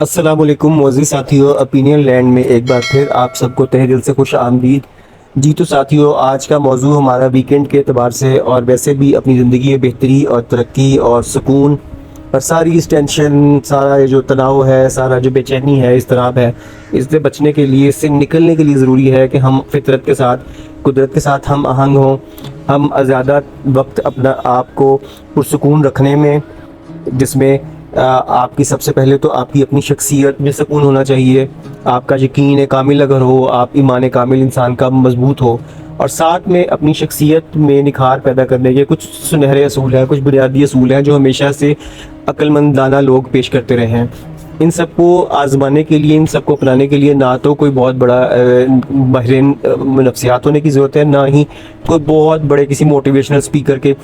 السلام علیکم معزز ساتھیوں، اپینین لینڈ میں ایک بار پھر آپ سب کو تہہ دل سے خوش آمدید۔ جی تو ساتھیوں، آج کا موضوع ہمارا ویکینڈ کے اعتبار سے اور ویسے بھی اپنی زندگی میں بہتری اور ترقی اور سکون اور ساری اس ٹینشن، سارا یہ جو تناؤ ہے، سارا جو بے چینی ہے، اضطراب ہے، اس سے بچنے کے لیے، اس سے نکلنے کے لیے ضروری ہے کہ ہم فطرت کے ساتھ، قدرت کے ساتھ ہم آہنگ ہوں۔ ہم زیادہ وقت اپنا آپ کو پرسکون رکھنے میں، جس میں آپ کی سب سے پہلے تو آپ کی اپنی شخصیت میں سکون ہونا چاہیے، آپ کا یقین کامل اگر ہو، آپ ایمان کامل انسان کا مضبوط ہو، اور ساتھ میں اپنی شخصیت میں نکھار پیدا کرنے کے کچھ سنہرے اصول ہیں، کچھ بنیادی اصول ہیں جو ہمیشہ سے عقل مند دانا لوگ پیش کرتے رہے ہیں۔ ان سب کو آزمانے کے لیے، ان سب کو اپنانے کے لیے نہ تو کوئی بہت بڑا ماہرین نفسیات ہونے کی ضرورت ہے، نہ ہی کوئی بہت بڑے کسی موٹیویشنل اسپیکر کے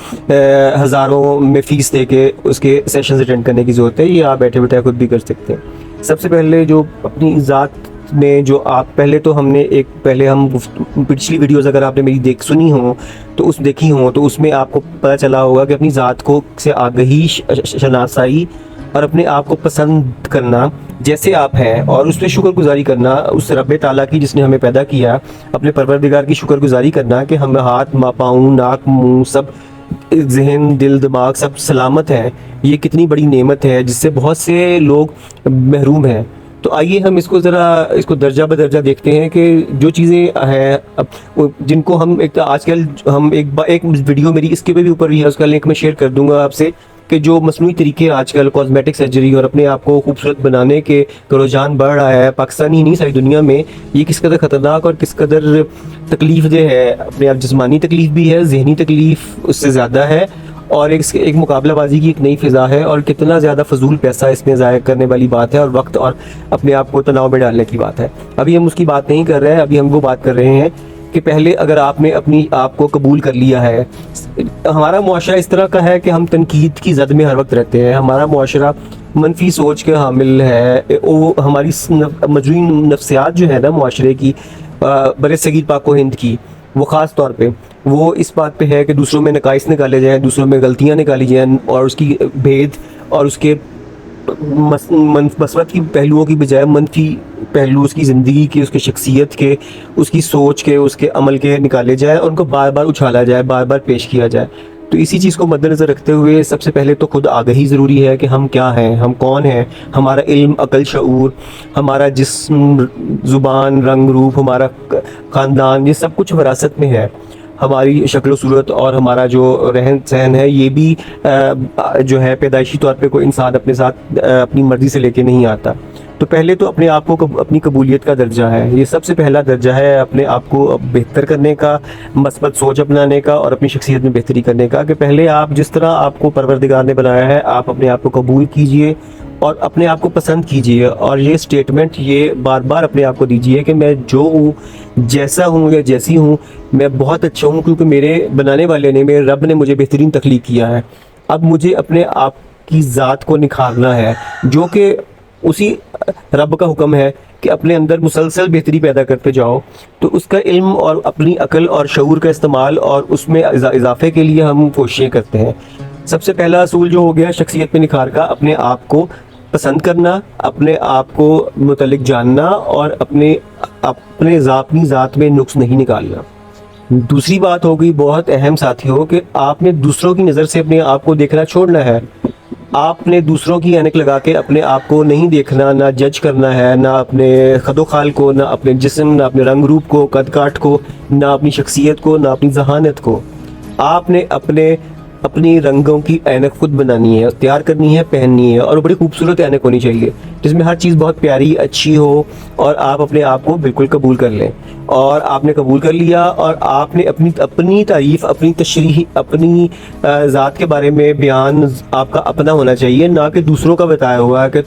ہزاروں میں فیس دے کے اس کے سیشنز اٹینڈ کرنے کی ضرورت ہے۔ یہ آپ بیٹھے بیٹھے خود بھی کر سکتے ہیں۔ سب سے پہلے جو اپنی ذات میں جو آپ پہلے تو ہم نے ہم پچھلی ویڈیوز اگر آپ نے میری سنی ہوں تو دیکھی ہوں تو اس میں آپ کو پتہ چلا ہوگا کہ اپنی ذات کو سے آگہی، شناسائی اور اپنے آپ کو پسند کرنا جیسے آپ ہیں، اور اس پہ شکر گزاری کرنا اس رب تعالیٰ کی جس نے ہمیں پیدا کیا، اپنے پروردگار کی شکر گزاری کرنا کہ ہم ہاتھ، پاؤں، ناک، منہ، سب ذہن، دل، دماغ سب سلامت ہیں۔ یہ کتنی بڑی نعمت ہے جس سے بہت سے لوگ محروم ہیں۔ تو آئیے ہم اس کو درجہ بدرجہ دیکھتے ہیں کہ جو چیزیں ہیں جن کو ہم آج کل ہم ایک ویڈیو میری اس کے بھی اوپر بھی ہے، اس کا لنک میں شیئر کر دوں گا آپ سے، کہ جو مصنوعی طریقے آج کل کاسمیٹک سرجری اور اپنے آپ کو خوبصورت بنانے کے رجحان بڑھ رہا ہے پاکستانی نہیں ساری دنیا میں، یہ کس قدر خطرناک اور کس قدر تکلیف دہ ہے۔ اپنے آپ جسمانی تکلیف بھی ہے، ذہنی تکلیف اس سے زیادہ ہے، اور ایک مقابلہ بازی کی ایک نئی فضا ہے، اور کتنا زیادہ فضول پیسہ اس میں ضائع کرنے والی بات ہے، اور وقت اور اپنے آپ کو تناؤ میں ڈالنے کی بات ہے۔ ابھی ہم اس کی بات نہیں کر رہے ہیں، ابھی ہم وہ بات کر رہے ہیں کہ پہلے اگر آپ نے اپنی آپ کو قبول کر لیا ہے۔ ہمارا معاشرہ اس طرح کا ہے کہ ہم تنقید کی زد میں ہر وقت رہتے ہیں، ہمارا معاشرہ منفی سوچ کے حامل ہے، وہ ہماری مجروح نفسیات جو ہے نا معاشرے کی، بر صغیر پاک و ہند کی، وہ خاص طور پہ وہ اس بات پہ ہے کہ دوسروں میں نقائص نکالے جائیں، دوسروں میں غلطیاں نکالی جائیں، اور اس کی بھید اور اس کے مثبت کی پہلوؤں کی بجائے منفی پہلو اس کی زندگی کے، اس کی شخصیت کے، اس کی سوچ کے، اس کے عمل کے نکالے جائیں، اور ان کو بار بار اچھالا جائے، بار بار پیش کیا جائے۔ تو اسی چیز کو مد نظر رکھتے ہوئے سب سے پہلے تو خود آگہی ضروری ہے کہ ہم کیا ہیں، ہم کون ہیں، ہمارا علم، عقل، شعور، ہمارا جسم، زبان، رنگ، روپ، ہمارا خاندان، یہ سب کچھ وراثت میں ہے۔ ہماری شکل و صورت اور ہمارا جو رہن سہن ہے، یہ بھی جو ہے پیدائشی طور پہ کوئی انسان اپنے ساتھ اپنی مرضی سے لے کے نہیں آتا۔ تو پہلے تو اپنے آپ کو اپنی قبولیت کا درجہ ہے، یہ سب سے پہلا درجہ ہے اپنے آپ کو بہتر کرنے کا، مثبت سوچ اپنانے کا، اور اپنی شخصیت میں بہتری کرنے کا، کہ پہلے آپ جس طرح آپ کو پروردگار نے بنایا ہے آپ اپنے آپ کو قبول کیجئے اور اپنے آپ کو پسند کیجئے، اور یہ سٹیٹمنٹ یہ بار بار اپنے آپ کو دیجئے کہ میں جو ہوں، جیسا ہوں یا جیسی ہوں، میں بہت اچھا ہوں، کیونکہ میرے بنانے والے نے، میرے رب نے مجھے بہترین تخلیق کیا ہے۔ اب مجھے اپنے آپ کی ذات کو نکھارنا ہے، جو کہ اسی رب کا حکم ہے کہ اپنے اندر مسلسل بہتری پیدا کرتے جاؤ۔ تو اس کا علم اور اپنی عقل اور شعور کا استعمال اور اس میں اضافے کے لیے ہم کوششیں کرتے ہیں۔ سب سے پہلا اصول جو ہو گیا شخصیت میں نکھار کا، اپنے آپ کو پسند کرنا، اپنے آپ کو متعلق جاننا، اور اپنی ذات میں نقص نہیں نکالنا۔ دوسری بات ہو گئی بہت اہم ساتھیوں، کہ آپ نے دوسروں کی نظر سے اپنے آپ کو دیکھنا چھوڑنا ہے۔ آپ نے دوسروں کی اینک لگا کے اپنے آپ کو نہیں دیکھنا، نہ جج کرنا ہے، نہ اپنے خد و خال کو، نہ اپنے جسم، نہ اپنے رنگ روپ کو، قد کاٹ کو، نہ اپنی شخصیت کو، نہ اپنی ذہانت کو۔ آپ نے اپنی رنگوں کی اینک خود بنانی ہے، تیار کرنی ہے، پہننی ہے، اور بڑی خوبصورت اینک ہونی چاہیے جس میں ہر چیز بہت پیاری، اچھی ہو، اور آپ اپنے آپ کو بالکل قبول کر لیں۔ اور آپ نے قبول کر لیا، اور آپ نے اپنی تعریف، اپنی تشریح، اپنی ذات کے بارے میں بیان آپ کا اپنا ہونا چاہیے، نہ کہ دوسروں کا بتایا ہوا کہ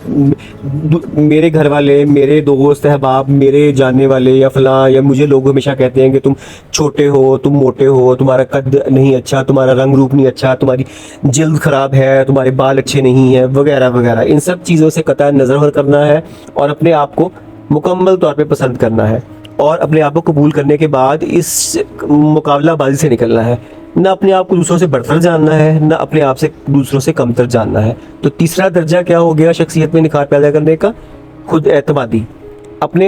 میرے گھر والے، میرے دوست احباب، میرے جاننے والے یا فلاں، یا مجھے لوگ ہمیشہ کہتے ہیں کہ تم چھوٹے ہو، تم موٹے ہو، تمہارا قد نہیں اچھا، تمہارا رنگ روپ نہیں اچھا، تمہاری جلد خراب ہے، تمہارے بال اچھے نہیں ہیں، وغیرہ وغیرہ۔ ان سب چیزوں سے قطع نظر کرنا ہے، اور اپنے آپ کو مکمل طور پہ پسند کرنا ہے، اور اپنے آپ کو قبول کرنے کے بعد اس مقابلہ بازی سے نکلنا ہے۔ نہ اپنے آپ کو دوسروں سے بڑھ کر جاننا ہے، نہ اپنے آپ سے دوسروں سے کم تر جاننا ہے۔ تو تیسرا درجہ کیا ہو گیا شخصیت میں نکھار پیدا کرنے کا؟ خود اعتمادی.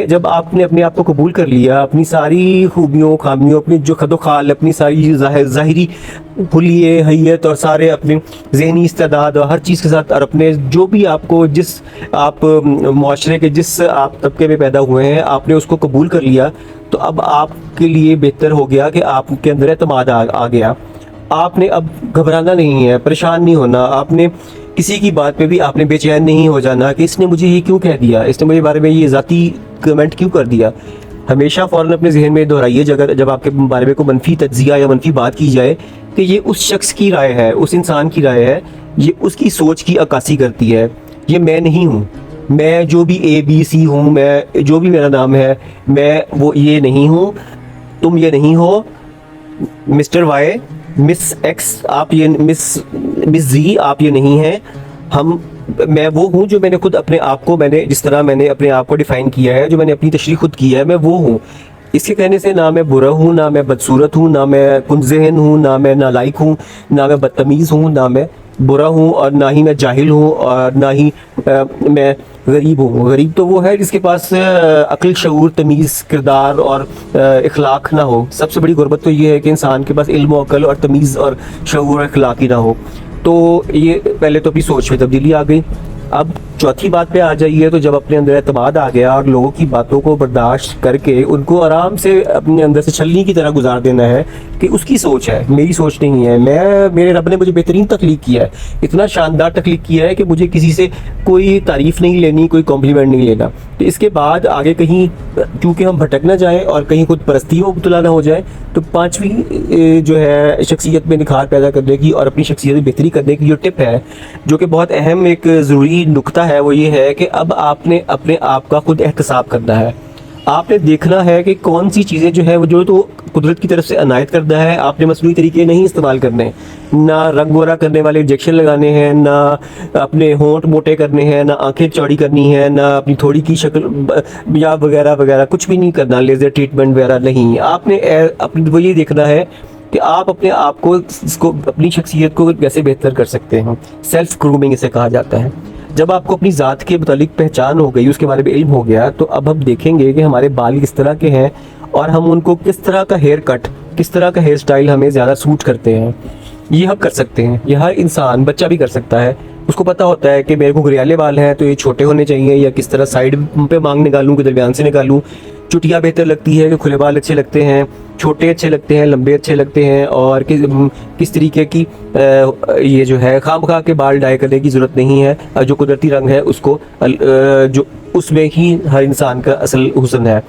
جب آپ نے اپنے آپ کو قبول کر لیا، اپنی ساری خوبیوں خامیوں، اپنی جو خد و خال، اپنی ساری ظاہری حلیے حیت اور سارے اپنے ذہنی استعداد اور ہر چیز کے ساتھ، اور اپنے جو بھی آپ کو جس آپ معاشرے کے جس آپ طبقے میں پیدا ہوئے ہیں، آپ نے اس کو قبول کر لیا، تو اب آپ کے لیے بہتر ہو گیا کہ آپ کے اندر اعتماد آ گیا. آپ نے اب گھبرانا نہیں ہے، پریشان نہیں ہونا. آپ نے کسی کی بات پہ بھی آپ نے بے چین نہیں ہو جانا کہ اس نے مجھے یہ کیوں کہہ دیا، اس نے مجھے بارے میں یہ ذاتی کمنٹ کیوں کر دیا. ہمیشہ فوراً اپنے ذہن میں دہرائیے جب آپ کے بارے میں کوئی منفی تجزیہ یا منفی بات کی جائے کہ یہ اس شخص کی رائے ہے، اس انسان کی رائے ہے، یہ اس کی سوچ کی عکاسی کرتی ہے. یہ میں نہیں ہوں، میں جو بھی ABC ہوں، میں جو بھی میرا نام ہے، میں وہ یہ نہیں ہوں. تم یہ نہیں ہو مسٹر وائی، مس ایکس، آپ یہ مس زی، آپ یہ نہیں ہیں. میں وہ ہوں جو میں نے خود اپنے آپ کو، جس طرح میں نے اپنے آپ کو ڈیفائن کیا ہے، جو میں نے اپنی تشریح خود کی ہے، میں وہ ہوں. اس کے کہنے سے نہ میں برا ہوں، نہ میں بدصورت ہوں، نہ میں کند ذہن ہوں، نہ میں نالائق ہوں، نہ میں بدتمیز ہوں، نہ میں برا ہوں، اور نہ ہی میں جاہل ہوں، اور نہ ہی میں غریب ہوں. غریب تو وہ ہے جس کے پاس عقل، شعور، تمیز، کردار اور اخلاق نہ ہو. سب سے بڑی غربت تو یہ ہے کہ انسان کے پاس علم و عقل اور تمیز اور شعور اور اخلاق ہی نہ ہو. تو یہ پہلے تو اپنی سوچ میں تبدیلی آ گئی. اب چوتھی بات پہ آ جائیے، تو جب اپنے اندر اعتماد آ گیا اور لوگوں کی باتوں کو برداشت کر کے ان کو آرام سے اپنے اندر سے چھلنی کی طرح گزار دینا ہے کہ اس کی سوچ ہے، میری سوچ نہیں ہے. میرے رب نے مجھے بہترین تخلیق کیا ہے، اتنا شاندار تخلیق کیا ہے کہ مجھے کسی سے کوئی تعریف نہیں لینی، کوئی کمپلیمنٹ نہیں لینا. تو اس کے بعد آگے کہیں کیونکہ ہم بھٹک نہ جائیں اور کہیں خود پرستی میں مبتلا نہ ہو جائیں، تو پانچویں جو ہے شخصیت میں نکھار پیدا کرنے کی اور اپنی شخصیت میں بہتری کرنے کی جو ٹپ ہے، جو کہ بہت اہم ایک ضروری نقطہ ہے، وہ یہ ہے کہ اب آپ نے اپنے آپ کا خود احتساب کرنا ہے. آپ نے دیکھنا ہے کہ کون سی چیزیں جو ہے وہ جو تو قدرت کی طرف سے عنایت کردہ ہے، آپ نے مصنوعی طریقے نہیں استعمال کرنے، نہ رنگ گورا کرنے والے انجیکشن لگانے ہیں، نہ اپنے ہونٹ موٹے کرنے ہیں، نہ آنکھیں چوڑی کرنی ہے، نہ اپنی تھوڑی کی شکل یا وغیرہ وغیرہ، کچھ بھی نہیں کرنا، لیزر ٹریٹمنٹ وغیرہ نہیں. آپ نے وہ یہ دیکھنا ہے کہ آپ اپنے آپ کو اپنی شخصیت کو کیسے بہتر کر سکتے ہیں. سیلف گرومنگ اسے کہا جاتا ہے. جب آپ کو اپنی ذات کے متعلق پہچان ہو گئی، اس کے بارے میں علم ہو گیا، تو اب ہم دیکھیں گے کہ ہمارے بال کس طرح کے ہیں اور ہم ان کو کس طرح کا ہیئر کٹ، کس طرح کا ہیئر سٹائل ہمیں زیادہ سوٹ کرتے ہیں. یہ ہم کر سکتے ہیں، یہ ہر انسان، بچہ بھی کر سکتا ہے. اس کو پتہ ہوتا ہے کہ میرے کو گھریالے بال ہیں تو یہ چھوٹے ہونے چاہیے، یا کس طرح سائڈ پہ مانگ نکالوں کہ درمیان سے نکالوں. چٹیا بہتر لگتی ہے کہ کھلے بال اچھے لگتے ہیں، چھوٹے اچھے لگتے ہیں، لمبے اچھے لگتے ہیں، اور کس طریقے کی یہ جو ہے خام خواہ کے بال ڈائی کرنے کی ضرورت نہیں ہے. جو قدرتی رنگ ہے اس کو جو اس میں ہی ہر انسان کا اصل حسن ہے.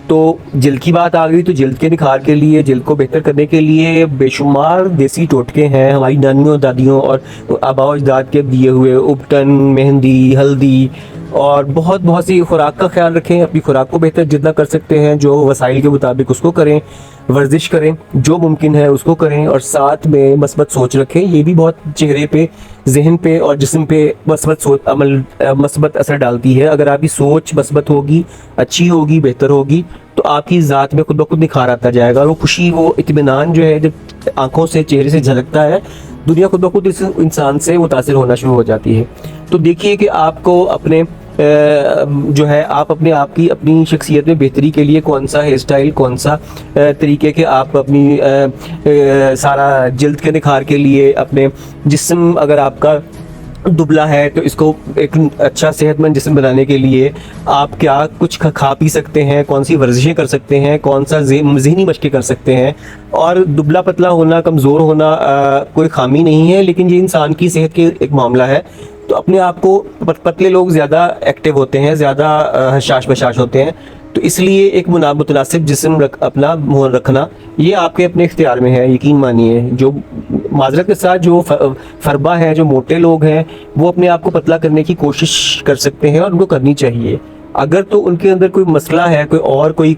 تو جلد کی بات آ گئی، تو جلد کے نکھار کے لیے، جلد کو بہتر کرنے کے لیے بے شمار دیسی ٹوٹکے ہیں. ہماری نانیوں، دادیوں اور آباء و اجداد کے دیے ہوئے ابٹن، مہندی، ہلدی، اور بہت سی خوراک کا خیال رکھیں. اپنی خوراک کو بہتر جتنا کر سکتے ہیں، جو وسائل کے مطابق اس کو کریں. ورزش کریں، جو ممکن ہے اس کو کریں، اور ساتھ میں مثبت سوچ رکھیں. یہ بھی بہت چہرے پہ، ذہن پہ اور جسم پہ مثبت اثر ڈالتی ہے. اگر آپ کی سوچ مثبت ہوگی، اچھی ہوگی، بہتر ہوگی، تو آپ کی ذات میں خود بخود نکھار آتا جائے گا. اور وہ خوشی، وہ اطمینان جو ہے جب آنکھوں سے، چہرے سے جھلکتا ہے، دنیا خود بخود اس انسان سے متاثر ہونا شروع ہو جاتی ہے. تو دیکھیے کہ آپ کو اپنے جو ہے آپ اپنی شخصیت میں بہتری کے لیے کون سا ہیئر سٹائل، کون سا طریقے کے آپ اپنی سارا جلد کے نکھار کے لیے، اپنے جسم اگر آپ کا دبلا ہے تو اس کو ایک اچھا صحت مند جسم بنانے کے لیے آپ کیا کچھ کھا پی سکتے ہیں، کون سی ورزشیں کر سکتے ہیں، کون سا ذہنی مشقیں کر سکتے ہیں. اور دبلا پتلا ہونا، کمزور ہونا کوئی خامی نہیں ہے، لیکن یہ انسان کی صحت کے ایک معاملہ ہے. تو اپنے آپ کو، پتلے لوگ زیادہ ایکٹیو ہوتے ہیں، زیادہ حشاش بشاش ہوتے ہیں، تو اس لیے ایک متناسب جسم اپنا رکھنا یہ آپ کے اپنے اختیار میں ہے. یقین مانیے، جو معذرت کے ساتھ جو فربا ہے، جو موٹے لوگ ہیں، وہ اپنے آپ کو پتلا کرنے کی کوشش کر سکتے ہیں، اور ان کو کرنی چاہیے. اگر تو ان کے اندر کوئی مسئلہ ہے، کوئی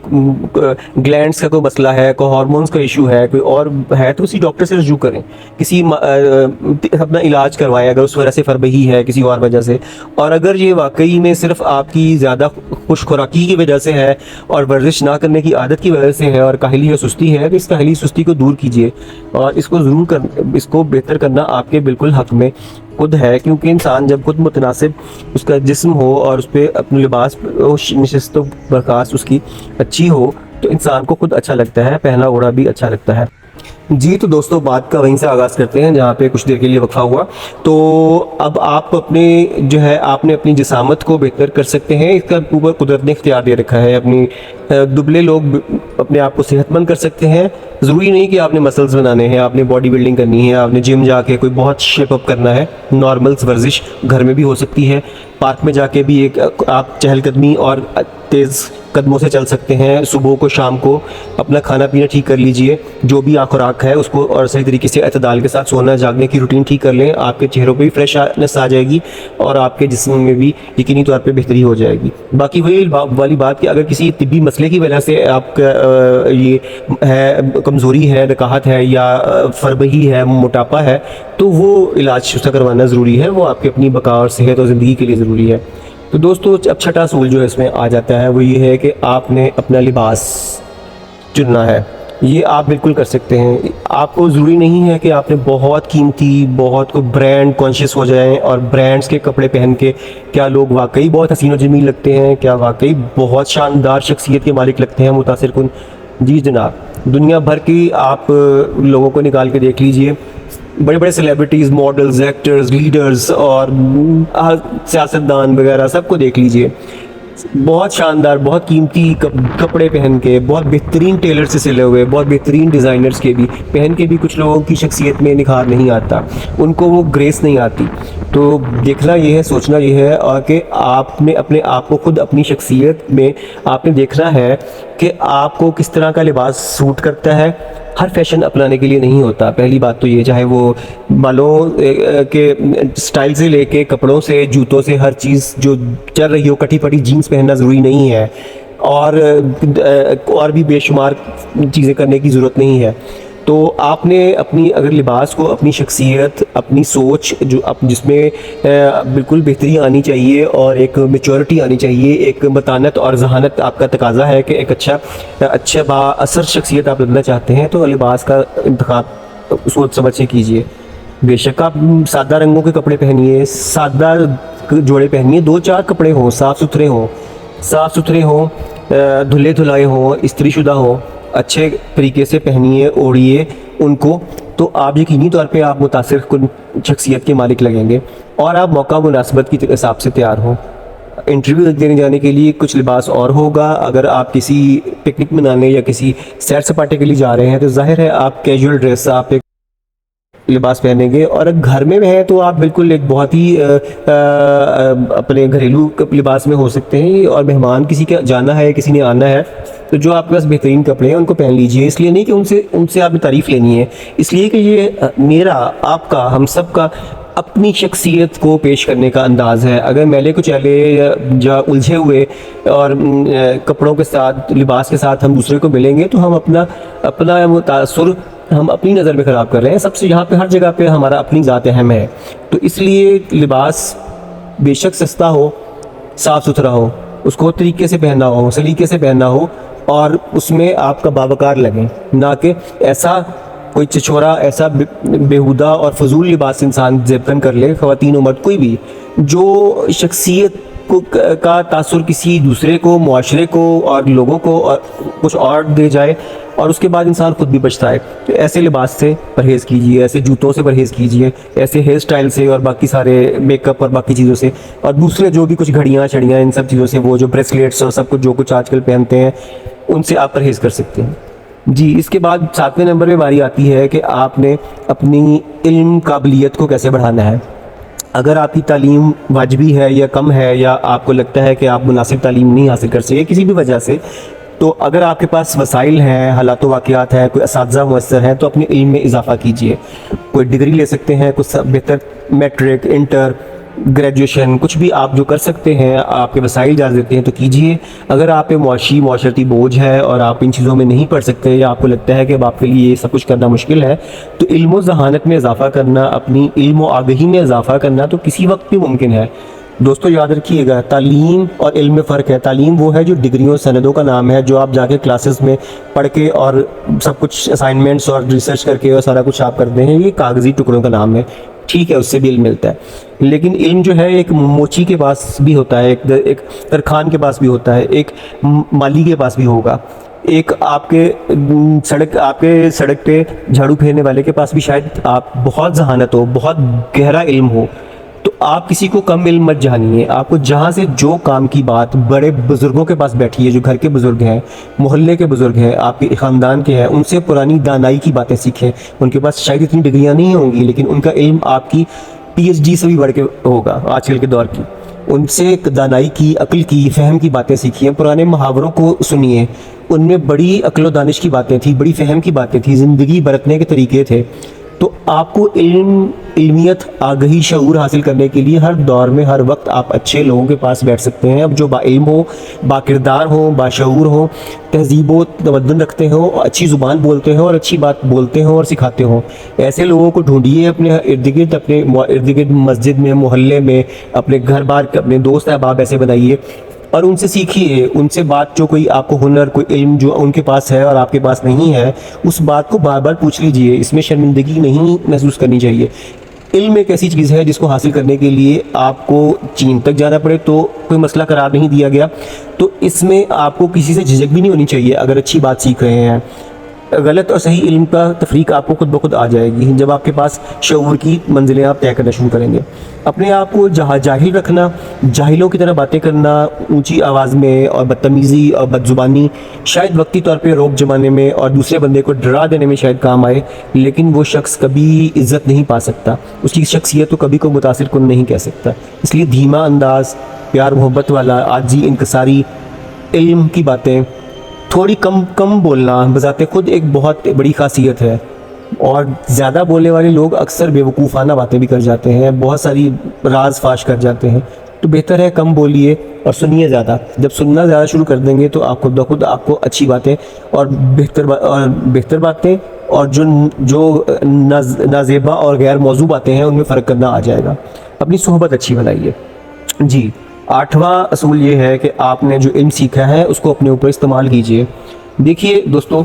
گلینڈز کا کوئی مسئلہ ہے، کوئی ہارمونز کا ایشو ہے، کوئی اور ہے، تو کسی ڈاکٹر سے رجوع کریں، کسی اپنا علاج کروائیں اگر اس وجہ سے فربہی ہے کسی اور وجہ سے. اور اگر یہ واقعی میں صرف آپ کی زیادہ خوش خوراکی کی وجہ سے ہے اور ورزش نہ کرنے کی عادت کی وجہ سے ہے اور کاہلی یا سستی ہے، تو اس کاہلی سستی کو دور کیجیے اور اس کو ضرور اس کو بہتر کرنا آپ کے بالکل حق میں خود ہے، کیونکہ انسان جب خود متناسب اس کا جسم ہو اور اس پہ اپنے لباس نشست و برخاست اس کی اچھی ہو تو انسان کو خود اچھا لگتا ہے، پہنا اوڑھا بھی اچھا لگتا ہے۔ جی تو دوستو بات کا وہیں سے آغاز کرتے ہیں جہاں پہ کچھ دیر کے لیے وقفہ ہوا۔ تو اب آپ اپنے جو ہے آپ نے اپنی جسامت کو بہتر کر سکتے ہیں، اس کا اوپر قدرت نے اختیار دے رکھا ہے۔ اپنی دبلے لوگ اپنے آپ کو صحت مند کر سکتے ہیں، ضروری نہیں کہ آپ نے مسلز بنانے ہیں، آپ نے باڈی بلڈنگ کرنی ہے، آپ نے جم جا کے کوئی بہت شیپ اپ کرنا ہے۔ نارملز ورزش گھر میں بھی ہو سکتی ہے، پارک میں جا کے بھی ایک آپ چہل قدمی اور تیز قدموں سے چل سکتے ہیں۔ صبح کو شام کو اپنا کھانا پینا ٹھیک کر لیجئے، جو بھی خوراک ہے اس کو، اور صحیح طریقے سے اعتدال کے ساتھ سونا جاگنے کی روٹین ٹھیک کر لیں، آپ کے چہروں پہ بھی فریشنس آ جائے گی اور آپ کے جسم میں بھی یقینی طور پہ بہتری ہو جائے گی۔ باقی وہی والی بات کہ اگر کسی طبی مسئلے کی وجہ سے آپ کا یہ ہے کمزوری ہے، نکاہت ہے یا فربہی ہے، موٹاپا ہے، تو وہ علاج اس کا کروانا ضروری ہے، وہ آپ کی اپنی بقا اور صحت اور زندگی کے لیے ضروری ہے۔ تو دوستو اب چھٹا اصول جو اس میں آ جاتا ہے وہ یہ ہے کہ آپ نے اپنا لباس چننا ہے۔ یہ آپ بالکل کر سکتے ہیں، آپ کو ضروری نہیں ہے کہ آپ نے بہت قیمتی، بہت کو برانڈ کانشیس ہو جائیں اور برانڈز کے کپڑے پہن کے کیا لوگ واقعی بہت حسین و جمیل لگتے ہیں، کیا واقعی بہت شاندار شخصیت کے مالک لگتے ہیں، متاثر کن۔ جی جناب، دنیا بھر کی آپ لوگوں کو نکال کے دیکھ لیجئے، بڑے بڑے سیلیبریٹیز، ماڈلز، ایکٹرز، لیڈرز اور سیاستدان وغیرہ سب کو دیکھ لیجئے، بہت شاندار، بہت قیمتی کپڑے پہن کے، بہت بہترین ٹیلر سے سلے ہوئے، بہت بہترین ڈیزائنرز کے بھی پہن کے بھی کچھ لوگوں کی شخصیت میں نکھار نہیں آتا، ان کو وہ گریس نہیں آتی۔ تو دیکھنا یہ ہے، سوچنا یہ ہے اور کہ آپ نے اپنے آپ کو خود اپنی شخصیت میں آپ نے دیکھنا ہے کہ آپ کو کس طرح کا لباس سوٹ کرتا ہے۔ ہر فیشن اپنانے کے لیے نہیں ہوتا، پہلی بات تو یہ، چاہے وہ بالوں کے سٹائل سے لے کے کپڑوں سے، جوتوں سے، ہر چیز جو چل رہی ہو، کٹی پٹی جینس پہننا ضروری نہیں ہے اور بھی بے شمار چیزیں کرنے کی ضرورت نہیں ہے۔ تو آپ نے اپنی اگر لباس کو، اپنی شخصیت، اپنی سوچ جو جس میں بالکل بہتری آنی چاہیے اور ایک میچورٹی آنی چاہیے، ایک متانت اور ذہانت آپ کا تقاضا ہے کہ ایک اچھا با اثر شخصیت آپ لگنا چاہتے ہیں، تو لباس کا انتخاب سوچ سمجھ سے کیجیے۔ بے شک آپ سادہ رنگوں کے کپڑے پہنیے، سادہ جوڑے پہنیے، 2-4 کپڑے ہوں، صاف ستھرے ہوں، دھلے دھلائے ہوں، استری شدہ ہوں، اچھے طریقے سے پہنیے، اوڑھیے ان کو، تو آپ یقینی طور پہ آپ متاثر کن شخصیت کے مالک لگیں گے اور آپ موقع مناسبت کے حساب سے تیار ہوں۔ انٹرویو دینے جانے کے لیے کچھ لباس اور ہوگا، اگر آپ کسی پکنک منانے یا کسی سیر سپاٹے کے لیے جا رہے ہیں تو ظاہر ہے آپ کیجول ڈریس، آپ ایک لباس پہنیں گے، اور اگر گھر میں ہیں تو آپ بالکل ایک بہت ہی اپنے گھریلو لباس میں ہو سکتے ہیں، اور مہمان کسی کا جانا ہے، کسی نے آنا ہے، تو جو آپ کے پاس بہترین کپڑے ہیں ان کو پہن لیجئے۔ اس لیے نہیں کہ ان سے آپ نے تعریف لینی ہے، اس لیے کہ یہ میرا، آپ کا، ہم سب کا اپنی شخصیت کو پیش کرنے کا انداز ہے۔ اگر میلے کچیلے یا الجھے ہوئے اور کپڑوں کے ساتھ، لباس کے ساتھ ہم دوسرے کو ملیں گے تو ہم اپنا تاثر ہم اپنی نظر میں خراب کر رہے ہیں۔ سب سے یہاں پہ ہر جگہ پہ ہمارا اپنی ذات اہم ہے، تو اس لیے لباس بے شک سستا ہو، صاف ستھرا ہو، اس کو طریقے سے پہننا ہو، سلیقے سے پہننا ہو، اور اس میں آپ کا باوقار لگیں، نہ کہ ایسا کوئی چچورا، ایسا بیہودہ اور فضول لباس انسان زیبتن کر لے، خواتین و مرد کوئی بھی، جو شخصیت کا تاثر کسی دوسرے کو، معاشرے کو اور لوگوں کو اور کچھ اور دے جائے، اور اس کے بعد انسان خود بھی بچتا ہے۔ تو ایسے لباس سے پرہیز کیجیے، ایسے جوتوں سے پرہیز کیجیے، ایسے ہیئر سٹائل سے اور باقی سارے میک اپ اور باقی چیزوں سے، اور دوسرے جو بھی کچھ گھڑیاں چھڑیاں ان سب چیزوں سے، وہ جو بریسلیٹس اور سب کچھ جو کچھ آج کل پہنتے ہیں، ان سے آپ پرہیز کر سکتے ہیں۔ جی، اس کے بعد 7ویں نمبر پہ باری آتی ہے کہ آپ نے اپنی علم قابلیت کو کیسے بڑھانا ہے۔ اگر آپ کی تعلیم واجبی ہے یا کم ہے، یا آپ کو لگتا ہے کہ آپ مناسب تعلیم نہیں حاصل کر سکے کسی بھی وجہ سے، تو اگر آپ کے پاس وسائل ہیں، حالات و واقعات ہیں، کوئی اساتذہ میسر ہیں، تو اپنے علم میں اضافہ کیجیے۔ کوئی ڈگری لے سکتے ہیں، کچھ بہتر میٹرک، انٹر، گریجویشن، کچھ بھی آپ جو کر سکتے ہیں، آپ کے وسائل اجازت دیتے ہیں تو کیجیے۔ اگر آپ پہ معاشرتی بوجھ ہے اور آپ ان چیزوں میں نہیں پڑھ سکتے، یا آپ کو لگتا ہے کہ اب آپ کے لیے یہ سب کچھ کرنا مشکل ہے، تو علم و ذہانت میں اضافہ کرنا، اپنی علم و آگہی میں اضافہ کرنا تو کسی وقت بھی ممکن ہے۔ دوستو یاد رکھیے گا، تعلیم اور علم میں فرق ہے۔ تعلیم وہ ہے جو ڈگریوں سندوں کا نام ہے، جو آپ جا کے کلاسز میں پڑھ کے اور سب کچھ اسائنمنٹس اور ریسرچ کر کے اور سارا کچھ آپ کرتے ہیں، یہ کاغذی ٹکڑوں کا نام ہے، ٹھیک ہے، اس سے بھی علم ملتا ہے۔ لیکن علم جو ہے ایک موچی کے پاس بھی ہوتا ہے، ایک ترخان کے پاس بھی ہوتا ہے، ایک مالی کے پاس بھی ہوگا، ایک آپ کے سڑک پہ جھاڑو پھیرنے والے کے پاس بھی شاید آپ بہت ذہانت ہو، بہت گہرا علم ہو۔ تو آپ کسی کو کم علم مت جانیے، آپ کو جہاں سے جو کام کی بات بڑے بزرگوں کے پاس بیٹھیے، جو گھر کے بزرگ ہیں، محلے کے بزرگ ہیں، آپ کے خاندان کے ہیں، ان سے پرانی دانائی کی باتیں سیکھیں۔ ان کے پاس شاید اتنی ڈگریاں نہیں ہوں گی، لیکن ان کا علم آپ کی پی ایچ ڈی سے بھی بڑھ کے ہوگا آج کل کے دور کی۔ ان سے دانائی کی، عقل کی، فہم کی باتیں سیکھیے، پرانے محاوروں کو سنیے، ان میں بڑی عقل و دانش کی باتیں تھیں، بڑی فہم کی باتیں تھیں، زندگی برتنے کے طریقے تھے۔ تو آپ کو علمیت، آگہی، شعور حاصل کرنے کے لیے ہر دور میں، ہر وقت آپ اچھے لوگوں کے پاس بیٹھ سکتے ہیں، اب جو با علم ہو، با کردار ہوں، باشعور ہوں، تہذیب و تمدن رکھتے ہوں، اچھی زبان بولتے ہوں اور اچھی بات بولتے ہوں اور سکھاتے ہوں۔ ایسے لوگوں کو ڈھونڈیے اپنے ارد گرد، اپنے ارد گرد، مسجد میں، محلے میں، اپنے گھر بار کے اپنے دوست احباب ایسے بنائیے اور ان سے سیکھیے، ان سے بات، جو کوئی آپ کو ہنر، کوئی علم جو ان کے پاس ہے اور آپ کے پاس نہیں ہے، اس بات کو بار بار پوچھ لیجئے، اس میں شرمندگی نہیں محسوس کرنی چاہیے۔ علم ایک ایسی چیز ہے جس کو حاصل کرنے کے لیے آپ کو چین تک جانا پڑے تو کوئی مسئلہ قرار نہیں دیا گیا، تو اس میں آپ کو کسی سے جھجک بھی نہیں ہونی چاہیے اگر اچھی بات سیکھ رہے ہیں۔ غلط اور صحیح علم کا تفریق آپ کو خود بخود آ جائے گی جب آپ کے پاس شعور کی منزلیں آپ طے کرنا شروع کریں گے۔ اپنے آپ کو جاہل رکھنا، جاہلوں کی طرح باتیں کرنا، اونچی آواز میں اور بدتمیزی اور بدزبانی شاید وقتی طور پہ روب جمانے میں اور دوسرے بندے کو ڈرا دینے میں شاید کام آئے، لیکن وہ شخص کبھی عزت نہیں پا سکتا، اس کی شخصیت کو کبھی کو متاثر کن نہیں کہہ سکتا۔ اس لیے دھیما انداز، پیار محبت والا، عاجزی، انکساری، علم کی باتیں تھوڑی کم بولنا بذات خود ایک بہت بڑی خاصیت ہے، اور زیادہ بولنے والے لوگ اکثر بیوقوفانہ باتیں بھی کر جاتے ہیں، بہت ساری راز فاش کر جاتے ہیں۔ تو بہتر ہے کم بولیے اور سنیے زیادہ۔ جب سننا زیادہ شروع کر دیں گے تو آپ خود بخود آپ کو اچھی باتیں اور بہتر باتیں اور جو نازیبا اور غیر موضوع باتیں ہیں ان میں فرق کرنا آ جائے گا۔ اپنی صحبت اچھی بنائیے۔ جی، 8واں اصول یہ ہے کہ آپ نے جو علم سیکھا ہے اس کو اپنے اوپر استعمال کیجئے۔ دیکھیے دوستو،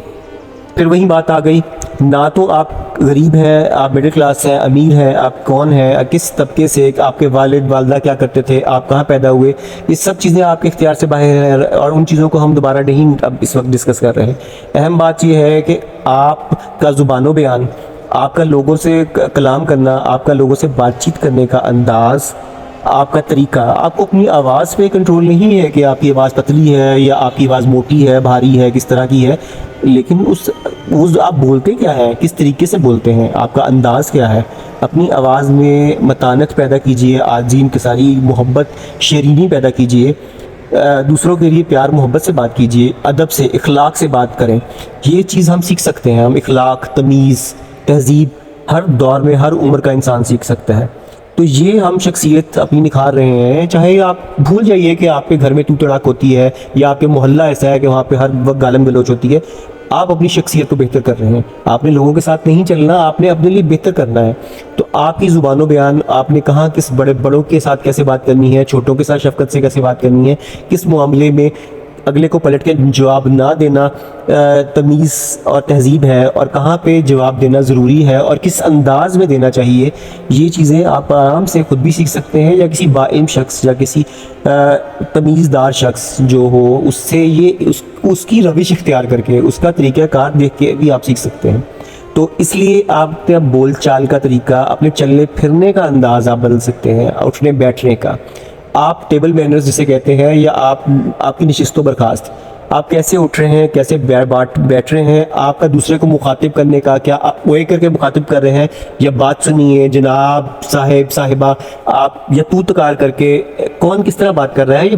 پھر وہی بات آ گئی، نہ تو آپ غریب ہیں، آپ مڈل کلاس ہیں، امیر ہیں، آپ کون ہیں، کس طبقے سے، آپ کے والد والدہ کیا کرتے تھے، آپ کہاں پیدا ہوئے، یہ سب چیزیں آپ کے اختیار سے باہر ہیں اور ان چیزوں کو ہم دوبارہ نہیں اب اس وقت ڈسکس کر رہے ہیں۔ اہم بات یہ ہے کہ آپ کا زبان و بیان، آپ کا لوگوں سے کلام کرنا، آپ کا لوگوں سے بات چیت کرنے کا انداز، آپ کا طریقہ، آپ کو اپنی آواز پہ کنٹرول نہیں ہے کہ آپ کی آواز پتلی ہے یا آپ کی آواز موٹی ہے، بھاری ہے، کس طرح کی ہے، لیکن اس آپ بولتے کیا ہے، کس طریقے سے بولتے ہیں، آپ کا انداز کیا ہے۔ اپنی آواز میں متانت پیدا کیجئے، عاجزی، انکساری، محبت، شیرینی پیدا کیجئے، دوسروں کے لیے پیار محبت سے بات کیجئے، ادب سے، اخلاق سے بات کریں۔ یہ چیز ہم سیکھ سکتے ہیں، ہم اخلاق، تمیز، تہذیب ہر دور میں ہر عمر کا انسان سیکھ سکتا ہے۔ تو یہ ہم شخصیت اپنی نکھار رہے ہیں، چاہے آپ بھول جائیے کہ آپ کے گھر میں تو تڑاک ہوتی ہے یا آپ کے محلہ ایسا ہے کہ وہاں پہ ہر وقت گالم گلوچ ہوتی ہے، آپ اپنی شخصیت کو بہتر کر رہے ہیں۔ آپ نے لوگوں کے ساتھ نہیں چلنا، آپ نے اپنے لیے بہتر کرنا ہے۔ تو آپ کی زبان و بیان، آپ نے کہاں کس بڑوں کے ساتھ کیسے بات کرنی ہے، چھوٹوں کے ساتھ شفقت سے کیسے بات کرنی ہے، کس معاملے میں اگلے کو پلٹ کے جواب نہ دینا تمیز اور تہذیب ہے، اور کہاں پہ جواب دینا ضروری ہے اور کس انداز میں دینا چاہیے، یہ چیزیں آپ آرام سے خود بھی سیکھ سکتے ہیں یا کسی باعلم شخص یا کسی تمیزدار شخص جو ہو اس سے اس کی روش اختیار کر کے، اس کا طریقہ کار دیکھ کے بھی آپ سیکھ سکتے ہیں۔ تو اس لیے آپ اپنے بول چال کا طریقہ، اپنے چلنے پھرنے کا انداز آپ بدل سکتے ہیں، اٹھنے بیٹھنے کا، آپ ٹیبل مینرز جسے کہتے ہیں، یا آپ کی نشست و برخاست، آپ کیسے اٹھ رہے ہیں، کیسے بیٹھ رہے ہیں، آپ کا دوسرے کو مخاطب کرنے کا، کیا آپ اوے کر کے مخاطب کر رہے ہیں یا بات سنیے، جناب، صاحب، صاحبہ، آپ یا تو تکار کر کے کون کس طرح بات کر رہا ہے، یہ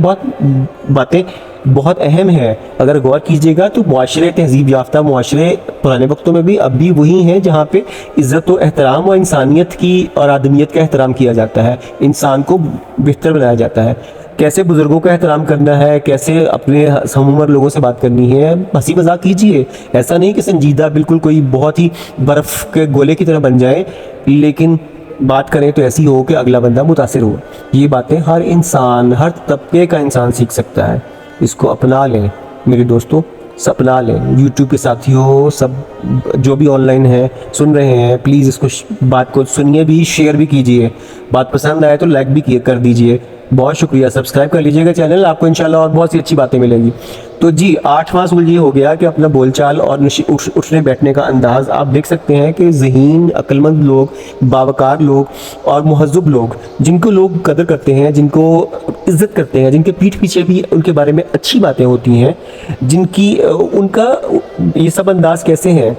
باتیں بہت اہم ہے۔ اگر غور کیجئے گا تو معاشرے، تہذیب یافتہ معاشرے پرانے وقتوں میں بھی اب بھی وہی ہیں جہاں پہ عزت و احترام اور انسانیت کی اور آدمیت کا احترام کیا جاتا ہے، انسان کو بہتر بنایا جاتا ہے۔ کیسے بزرگوں کا احترام کرنا ہے، کیسے اپنے ہم عمر لوگوں سے بات کرنی ہے، ہنسی مذاق کیجئے، ایسا نہیں کہ سنجیدہ بالکل کوئی بہت ہی برف کے گولے کی طرح بن جائے، لیکن بات کریں تو ایسی ہو کہ اگلا بندہ متاثر ہو. یہ باتیں ہر انسان، ہر طبقے کا انسان سیکھ سکتا ہے. اس کو اپنا لیں میرے دوستوں، اپنا لیں. یوٹیوب کے ساتھیوں، سب جو بھی آن لائن ہیں سن رہے ہیں، پلیز اس کو بات کو سنیے بھی، شیئر بھی کیجئے. بات پسند آئے تو لائک بھی کر دیجئے. بہت شکریہ. سبسکرائب کر لیجئے گا چینل، آپ کو انشاءاللہ اور بہت سی اچھی باتیں ملیں گی. تو جی 8واں اصول یہ ہو گیا کہ اپنا بول چال اور اٹھنے بیٹھنے کا انداز. آپ دیکھ سکتے ہیں کہ ذہین، عقل مند لوگ، باوقار لوگ اور مہذب لوگ، جن کو لوگ قدر کرتے ہیں، جن کو عزت کرتے ہیں، جن کے پیٹھ پیچھے بھی ان کے بارے میں اچھی باتیں ہوتی ہیں، جن کی ان کا یہ سب انداز کیسے ہیں،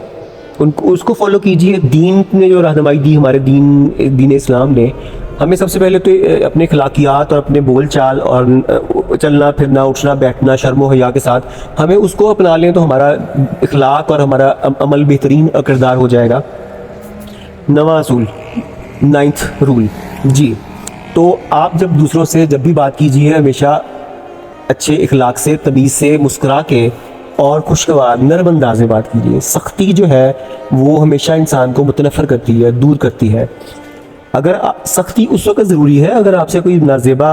اس کو فالو کیجئے. دین نے جو رہنمائی دی، ہمارے دین اسلام نے ہمیں سب سے پہلے تو اپنے اخلاقیات اور اپنے بول چال اور چلنا پھرنا، اٹھنا بیٹھنا شرم و حیا کے ساتھ ہمیں اس کو اپنا لیں تو ہمارا اخلاق اور ہمارا عمل بہترین کردار ہو جائے گا. 9واں اصول، 9th رول. جی تو آپ جب دوسروں سے جب بھی بات کیجیے، ہمیشہ اچھے اخلاق سے، تمیز سے، مسکرا کے اور خوشگوار نرم انداز میں بات کیجیے. سختی جو ہے وہ ہمیشہ انسان کو متنفر کرتی ہے، دور کرتی ہے. اگر سختی اس وقت ضروری ہے اگر آپ سے کوئی نازیبا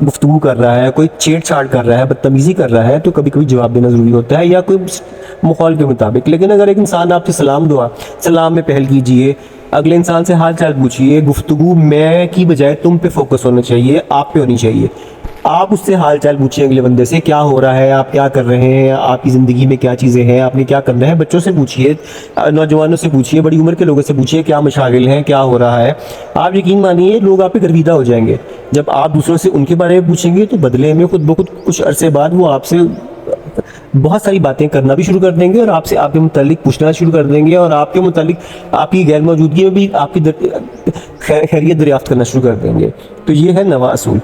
گفتگو کر رہا ہے، کوئی چھیڑ چھاڑ کر رہا ہے، بدتمیزی کر رہا ہے، تو کبھی کبھی جواب دینا ضروری ہوتا ہے، یا کوئی ماحول کے مطابق. لیکن اگر ایک انسان آپ سے سلام میں پہل کیجئے، اگلے انسان سے حال چال پوچھیے. گفتگو میں کی بجائے تم پہ فوکس ہونا چاہیے، آپ پہ ہونی چاہیے. آپ اس سے حال چال پوچھیں اگلے بندے سے، کیا ہو رہا ہے، آپ کیا کر رہے ہیں، آپ کی زندگی میں کیا چیزیں ہیں، آپ نے کیا کرنا ہے. بچوں سے پوچھیے، نوجوانوں سے پوچھیے، بڑی عمر کے لوگوں سے پوچھیے کیا مشاغل ہیں، کیا ہو رہا ہے. آپ یقین مانیے لوگ آپ پہ گرویدہ ہو جائیں گے. جب آپ دوسروں سے ان کے بارے میں پوچھیں گے تو بدلے میں خود بخود کچھ عرصے بعد وہ آپ سے بہت ساری باتیں کرنا بھی شروع کر دیں گے، اور آپ سے آپ کے متعلق پوچھنا شروع کر دیں گے، اور آپ کے متعلق آپ کی غیر موجودگی میں بھی آپ کی خیریت دریافت کرنا شروع کر دیں گے. تو یہ ہے 9واں اصول،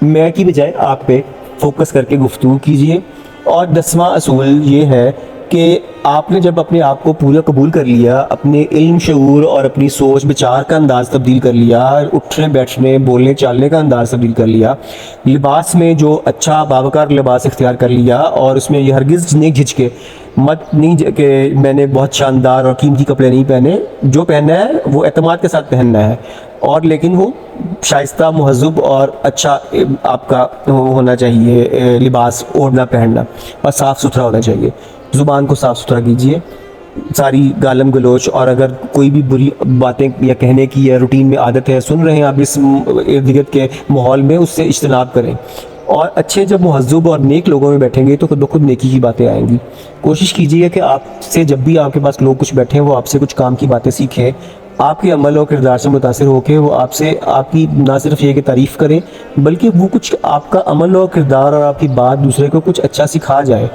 میں کی بجائے آپ پہ فوکس کر کے گفتگو کیجئے. اور 10واں اصول یہ ہے کہ آپ نے جب اپنے آپ کو پورا قبول کر لیا، اپنے علم، شعور اور اپنی سوچ بچار کا انداز تبدیل کر لیا، اٹھنے بیٹھنے، بولنے چالنے کا انداز تبدیل کر لیا، لباس میں جو اچھا باوقار لباس اختیار کر لیا، اور اس میں یہ ہرگز نہیں جھجکے مت نہیں کہ میں نے بہت شاندار اور قیمتی کپڑے نہیں پہنے. جو پہننا ہے وہ اعتماد کے ساتھ پہننا ہے، اور لیکن وہ شائستہ، مہذب اور اچھا آپ کا ہونا چاہیے لباس، اوڑھنا پہننا، اور صاف ستھرا ہونا چاہیے. زبان کو صاف ستھرا کیجیے، ساری گالم گلوچ اور اگر کوئی بھی بری باتیں یا کہنے کی یا روٹین میں عادت ہے، سن رہے ہیں آپ اس ارد گرد کے ماحول میں، اس سے اجتناب کریں. اور اچھے جب مہذب اور نیک لوگوں میں بیٹھیں گے تو خود بخود نیکی کی باتیں آئیں گی. کوشش کیجیے کہ آپ سے جب بھی آپ کے پاس لوگ کچھ بیٹھیں وہ آپ سے کچھ کام کی باتیں سیکھیں، آپ کے عمل اور کردار سے متاثر ہو کے وہ آپ سے آپ کی نہ صرف یہ کہ تعریف کریں، بلکہ وہ کچھ آپ کا عمل اور کردار اور آپ کی بات دوسرے کو کچھ اچھا سکھا جائے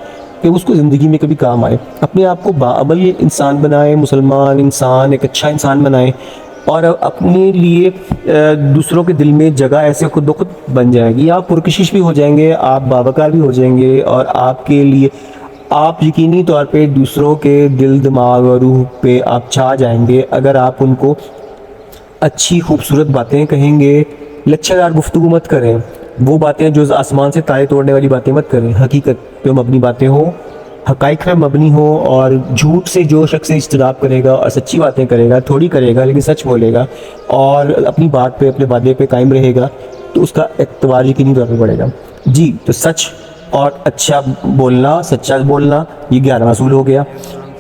کہ اس کو زندگی میں کبھی کام آئے. اپنے آپ کو باعمل انسان بنائیں، مسلمان انسان، ایک اچھا انسان بنائیں، اور اپنے لیے دوسروں کے دل میں جگہ ایسے خود بخود بن جائے گی. آپ پرکشش بھی ہو جائیں گے، آپ باوقار بھی ہو جائیں گے، اور آپ کے لیے آپ یقینی طور پہ دوسروں کے دل، دماغ اور روح پہ آپ چھا جائیں گے اگر آپ ان کو اچھی خوبصورت باتیں کہیں گے. لچھے دار گفتگو مت کریں، وہ باتیں جو آسمان سے تارے توڑنے والی باتیں مت کریں. حقیقت پہ مبنی باتیں ہوں، حقائق پہ مبنی ہوں، اور جھوٹ سے جو شخص اجتناب کرے گا اور سچی باتیں کرے گا، تھوڑی کرے گا لیکن سچ بولے گا، اور اپنی بات پہ، اپنے وعدے پہ قائم رہے گا، تو اس کا اعتبار یقینی طور پہ بڑھے گا. جی تو سچ اور اچھا بولنا، سچا بولنا، یہ 11واں اصول ہو گیا.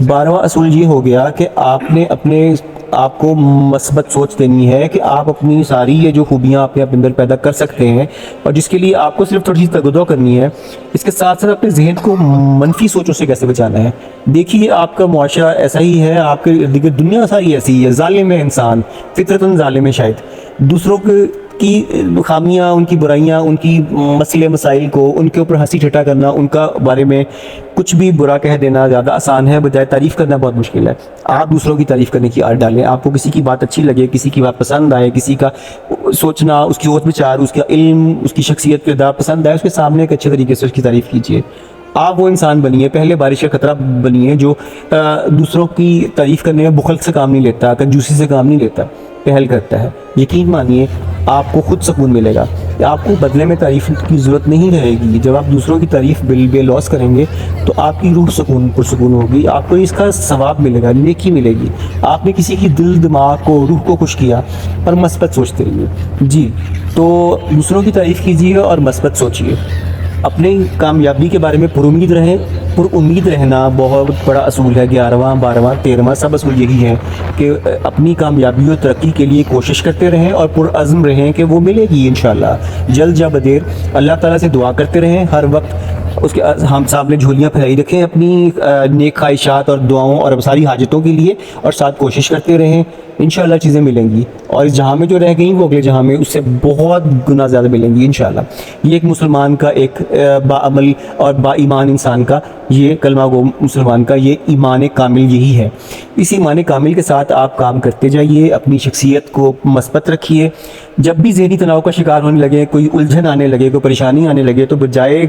12واں اصول یہ ہو گیا کہ آپ نے اپنے آپ کو مثبت سوچ دینی ہے کہ آپ اپنی ساری یہ جو خوبیاں اپنے اندر پیدا کر سکتے ہیں، اور جس کے لیے آپ کو صرف تھوڑی سی تگدو کرنی ہے، اس کے ساتھ ساتھ اپنے ذہن کو منفی سوچوں سے کیسے بچانا ہے. دیکھیے آپ کا معاشرہ ایسا ہی ہے، آپ کے ارد گرد دنیا ساری ایسی ہے، ظالم ہے انسان، فطرتاً ظالم ہے. شاید دوسروں کی خامیاں، ان کی برائیاں، ان کی مسئلے مسائل کو، ان کے اوپر ہنسی ٹھٹا کرنا، ان کا بارے میں کچھ بھی برا کہہ دینا زیادہ آسان ہے، بجائے تعریف کرنا بہت مشکل ہے. آپ دوسروں کی تعریف کرنے کی عادت ڈالیں. آپ کو کسی کی بات اچھی لگے، کسی کی بات پسند آئے، کسی کا سوچنا، اس کی سوچ بچار، اس کا علم، اس کی شخصیت، کردار پسند آئے، اس کے سامنے ایک اچھے طریقے سے اس کی تعریف کیجیے. آپ وہ انسان بنیے، پہلے بارش کا خطرہ بنیے جو دوسروں کی تعریف کرنے میں بخل سے کام نہیں لیتا، کنجوسی سے کام نہیں لیتا، پہل کرتا ہے. یقین مانیے آپ کو خود سکون ملے گا. آپ کو بدلے میں تعریف کی ضرورت نہیں رہے گی. جب آپ دوسروں کی تعریف بے لوث کریں گے تو آپ کی روح پرسکون ہوگی, آپ کو اس کا ثواب ملے گا, نیکی ملے گی. آپ نے کسی کی دل دماغ کو روح کو خوش کیا اور مثبت سوچتے رہیے. جی تو دوسروں کی تعریف کیجیے اور مثبت سوچیے. اپنی کامیابی کے بارے میں پرامید رہیں. پرامید رہنا بہت بڑا اصول ہے. 11واں 12واں 13واں سب اصول یہی ہے کہ اپنی کامیابی اور ترقی کے لیے کوشش کرتے رہیں اور پرعزم رہیں کہ وہ ملے گی انشاءاللہ جلد یا بدیر. اللہ تعالیٰ سے دعا کرتے رہیں ہر وقت. اس کے ہم سامنے جھولیاں پھیلائی رکھیں اپنی نیک خواہشات اور دعاؤں اور ساری حاجتوں کے لیے, اور ساتھ کوشش کرتے رہیں. انشاءاللہ چیزیں ملیں گی, اور اس جہاں میں جو رہ گئیں وہ اگلے جہاں میں اس سے بہت گنا زیادہ ملیں گی انشاءاللہ. یہ ایک مسلمان کا, ایک باعمل اور با ایمان انسان کا, یہ کلمہ گو مسلمان کا یہ ایمان کامل یہی ہے. اس ایمان کامل کے ساتھ آپ کام کرتے جائیے, اپنی شخصیت کو مثبت رکھیے. جب بھی ذہنی تناؤ کا شکار ہونے لگے, کوئی الجھن آنے لگے, کوئی پریشانی آنے لگے, تو بجائے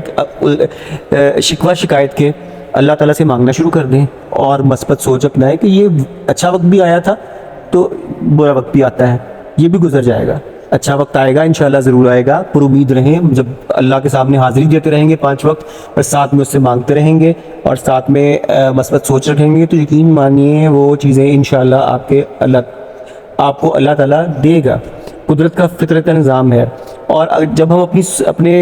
شکوہ شکایت کے اللہ تعالیٰ سے مانگنا شروع کر دیں اور مثبت سوچ اپنائیں کہ یہ اچھا وقت بھی آیا تھا تو برا وقت بھی آتا ہے, یہ بھی گزر جائے گا, اچھا وقت آئے گا انشاءاللہ ضرور آئے گا. پر امید رہیں. جب اللہ کے سامنے حاضری دیتے رہیں گے 5 وقت اور ساتھ میں اس سے مانگتے رہیں گے اور ساتھ میں مثبت سوچ رکھیں گے, تو یقین مانیے وہ چیزیں انشاءاللہ آپ کو اللہ تعالیٰ دے گا. قدرت کا فطرت کا نظام ہے. اور جب ہم اپنے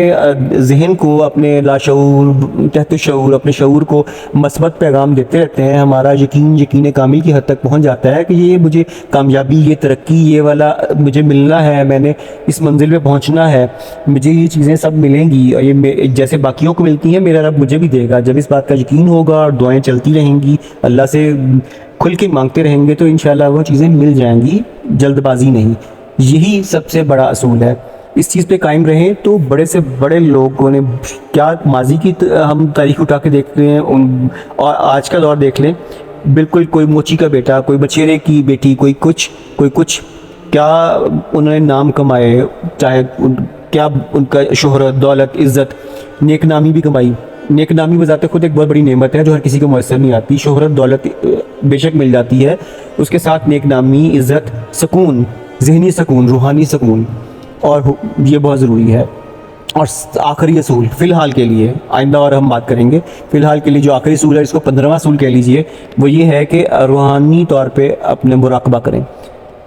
ذہن کو, اپنے لاشعور, تحت شعور, اپنے شعور کو مثبت پیغام دیتے رہتے ہیں, ہمارا یقین کامل کی حد تک پہنچ جاتا ہے کہ یہ مجھے کامیابی, یہ ترقی, یہ والا مجھے ملنا ہے, میں نے اس منزل پہ پہنچنا ہے, مجھے یہ چیزیں سب ملیں گی, اور یہ جیسے باقیوں کو ملتی ہیں میرا رب مجھے بھی دے گا. جب اس بات کا یقین ہوگا اور دعائیں چلتی رہیں گی, اللہ سے کھل کے مانگتے رہیں گے, تو انشاءاللہ وہ چیزیں مل جائیں گی. جلد بازی نہیں. یہی سب سے بڑا اصول ہے. اس چیز پہ قائم رہیں تو بڑے سے بڑے لوگوں نے کیا ماضی کی ہم تاریخ اٹھا کے دیکھتے ہیں اور آج کا دور دیکھ لیں, بالکل کوئی موچی کا بیٹا, کوئی بچیرے کی بیٹی, کوئی کچھ کیا انہوں نے نام کمائے, چاہے کیا ان کا شہرت, دولت, عزت, نیک نامی بھی کمائی. نیک نامی بذات خود ایک بہت بڑی نعمت ہے جو ہر کسی کو میسر نہیں آتی. شہرت دولت بے شک مل جاتی ہے, اس کے ساتھ نیک نامی, عزت, سکون, ذہنی سکون, روحانی سکون, اور یہ بہت ضروری ہے. اور آخری اصول فی الحال کے لیے, آئندہ اور ہم بات کریں گے, فی الحال کے لیے جو آخری اصول ہے, اس کو 15واں اصول کہہ لیجئے, وہ یہ ہے کہ روحانی طور پہ اپنے مراقبہ کریں,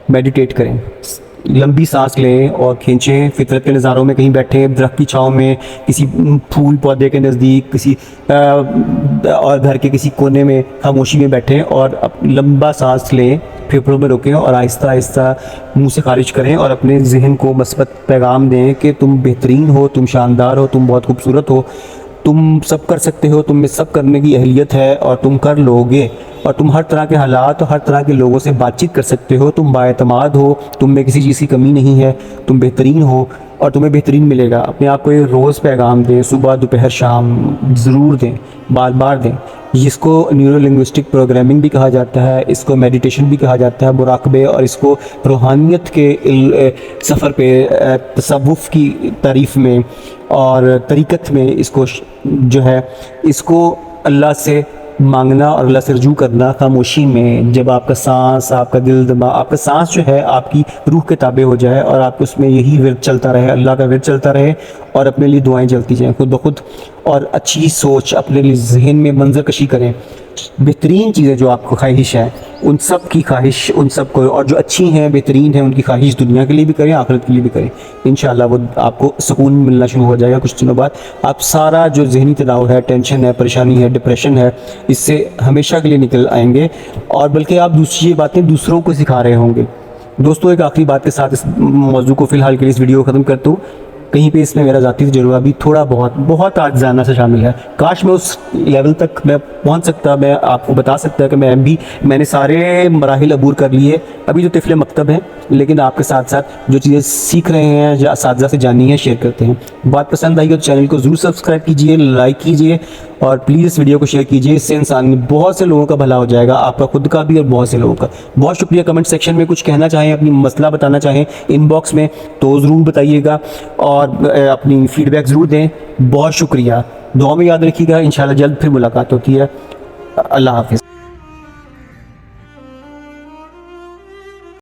میڈیٹیٹ کریں, لمبی سانس لیں اور کھینچیں. فطرت کے نظاروں میں کہیں بیٹھیں, درخت کی چھاؤں میں, کسی پھول پودے کے نزدیک, کسی اور گھر کے کسی کونے میں خاموشی میں بیٹھیں اور لمبا سانس لیں, پھیپھڑوں میں روکیں اور آہستہ آہستہ منہ سے خارج کریں, اور اپنے ذہن کو مثبت پیغام دیں کہ تم بہترین ہو, تم شاندار ہو, تم بہت خوبصورت ہو, تم سب کر سکتے ہو, تم میں سب کرنے کی اہلیت ہے اور تم کر لو گے, اور تم ہر طرح کے حالات اور ہر طرح کے لوگوں سے بات چیت کر سکتے ہو, تم بااعتماد ہو, تم میں کسی چیز کی کمی نہیں ہے, تم بہترین ہو اور تمہیں بہترین ملے گا. اپنے آپ کو یہ روز پیغام دیں, صبح دوپہر شام ضرور دیں, بار بار دیں. جس کو نیورو لنگوسٹک پروگرامنگ بھی کہا جاتا ہے, اس کو میڈیٹیشن بھی کہا جاتا ہے, مراقبے, اور اس کو روحانیت کے سفر پہ, تصوف کی تعریف میں اور طریقت میں اس کو جو ہے, اس کو اللہ سے مانگنا اور اللہ سے رجوع کرنا خاموشی میں. جب آپ کا سانس, آپ کا دل دماغ, آپ کا سانس جو ہے آپ کی روح کے تابع ہو جائے اور آپ اس میں یہی ورد چلتا رہے, اللہ کا ورد چلتا رہے, اور اپنے لیے دعائیں چلتی جائیں خود بخود, اور اچھی سوچ اپنے لیے ذہن میں منظر کشی کریں. بہترین چیزیں جو آپ کو خواہش ہیں, ان سب کی خواہش, ان سب کو, اور جو اچھی ہیں بہترین ہیں ان کی خواہش دنیا کے لیے بھی کریں, آخرت کے لیے بھی کریں. انشاءاللہ وہ آپ کو سکون ملنا شروع ہو جائے گا. کچھ دنوں بعد آپ سارا جو ذہنی تناؤ ہے, ٹینشن ہے, پریشانی ہے, ڈپریشن ہے, اس سے ہمیشہ کے لیے نکل آئیں گے, اور بلکہ آپ دوسری باتیں دوسروں کو سکھا رہے ہوں گے. دوستوں, ایک آخری بات کے ساتھ اس موضوع کو فی الحال کے لیے اس ویڈیو کو ختم کرتا ہوں. کہیں پہ اس میں میرا ذاتی تجربہ بھی تھوڑا بہت عاجزانہ سے شامل ہے. کاش میں اس لیول تک میں پہنچ سکتا, میں آپ کو بتا سکتا کہ میں نے سارے مراحل عبور کر لیے. ابھی جو طفل مکتب ہیں, لیکن آپ کے ساتھ ساتھ جو چیزیں سیکھ رہے ہیں, جو اساتذہ سے جانی ہیں, شیئر کرتے ہیں. بات پسند آئی تو چینل کو ضرور سبسکرائب کیجئے, لائک کیجئے, اور پلیز اس ویڈیو کو شیئر کیجئے. اس سے انسان میں بہت سے لوگوں کا بھلا ہو جائے گا, آپ کا خود کا بھی اور بہت سے لوگوں کا. بہت شکریہ. کمنٹ سیکشن میں کچھ کہنا چاہیں, اپنی مسئلہ بتانا چاہیں ان باکس میں, تو ضرور بتائیے گا, اور اپنی فیڈ بیک ضرور دیں. بہت شکریہ. دعا میں یاد رکھیے گا. انشاءاللہ جلد پھر ملاقات ہوتی ہے. اللہ حافظ.